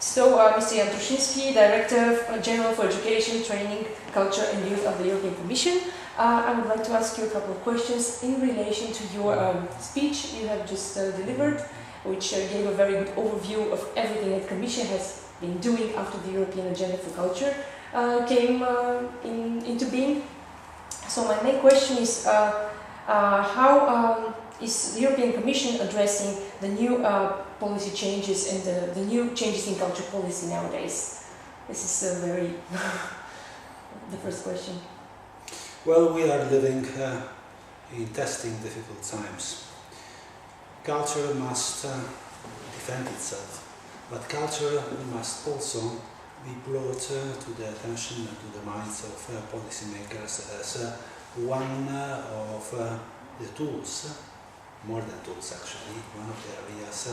So, Mr. Jan Truszczyński, Director General for Education, Training, Culture and Youth of the European Commission, I would like to ask you a couple of questions in relation to your speech you have just delivered, which gave a very good overview of everything that the Commission has been doing after the European Agenda for Culture came into being. So my main question is how is the European Commission addressing the new policy changes and the new changes in culture policy nowadays? This is very the first question. Well, we are living in testing difficult times. Culture must defend itself, but culture must also be brought to the attention and to the minds of policymakers as one of the tools, more than tools actually, one of the areas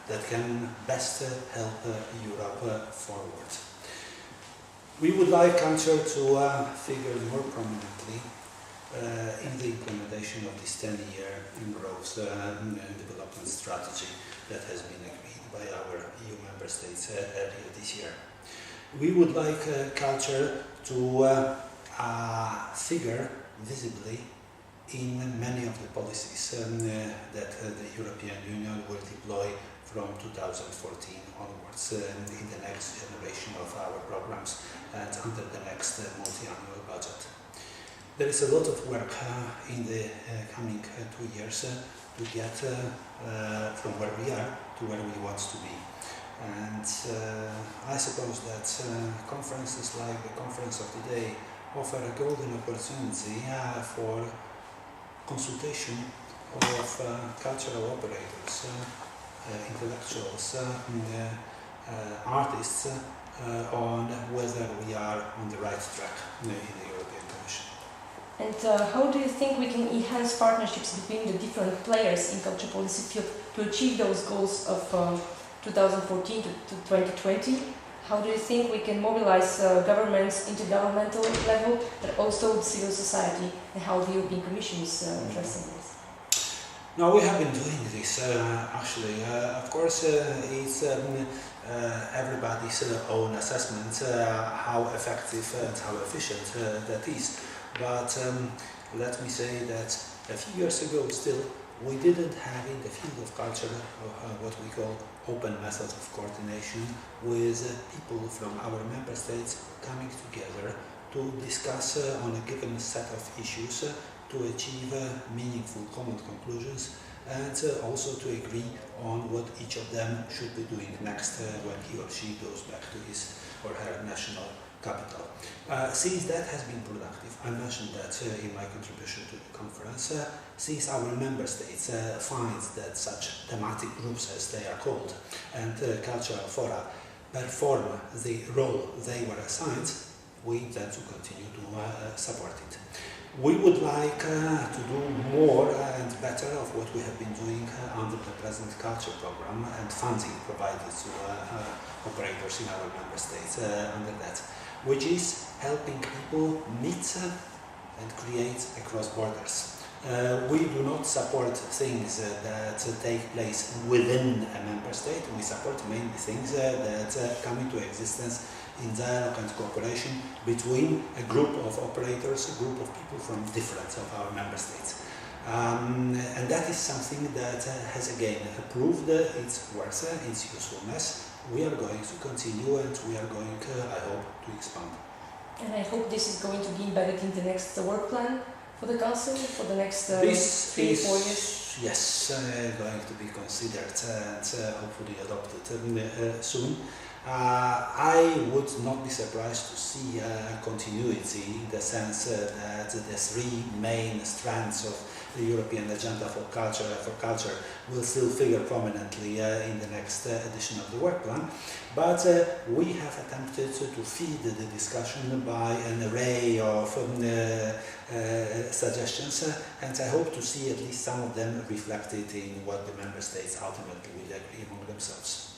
that can best help Europe forward. We would like culture to figure more prominently in the implementation of this 10-year growth and development strategy that has been agreed by our EU member states earlier this year. We would like culture to figure visibly in many of the policies that the European Union will deploy from 2014 onwards in the next generation of our programs and under the next multi-annual budget. There is a lot of work in the coming 2 years to get from where we are to where we want to be. And I suppose that conferences like the conference of today offer a golden opportunity for consultation of cultural operators, intellectuals, artists on whether we are on the right track in the European Commission. And how do you think we can enhance partnerships between the different players in culture policy field to achieve those goals of 2014 to 2020? How do you think we can mobilize governments, intergovernmental level, but also civil society, and how the European Commission is addressing this? No, we have been doing this actually. Of course, it's everybody's own assessment how effective and how efficient that is. But let me say that a few years ago still we didn't have in the field of culture what we call open methods of coordination with people from our member states coming together to discuss on a given set of issues to achieve meaningful common conclusions and also to agree on what each of them should be doing next when he or she goes back to his or her national capital. Since that has been productive, I mentioned that in my contribution to the conference, since our member states find that such thematic groups, as they are called, and cultural fora perform the role they were assigned, we intend to continue to support it. We would like to do more and better of what we have been doing under the present culture program and funding provided to operators in our member states under that, which is helping people meet and create across borders. We do not support things that take place within a member state. We support mainly things that come into existence in dialogue and cooperation between a group of operators, a group of people from different of our member states. And that is something that has again proved its worth, its usefulness. We are going to continue and we are going, I hope, to expand. And I hope this is going to be embedded in the next work plan for the Council for the next 3-4 years? Yes, going to be considered and hopefully adopted soon. I would not be surprised to see continuity in the sense that the three main strands of the European Agenda for Culture will still figure prominently in the next edition of the work plan. But we have attempted to feed the discussion by an array of suggestions, and I hope to see at least some of them reflected in what the member states ultimately will agree among themselves.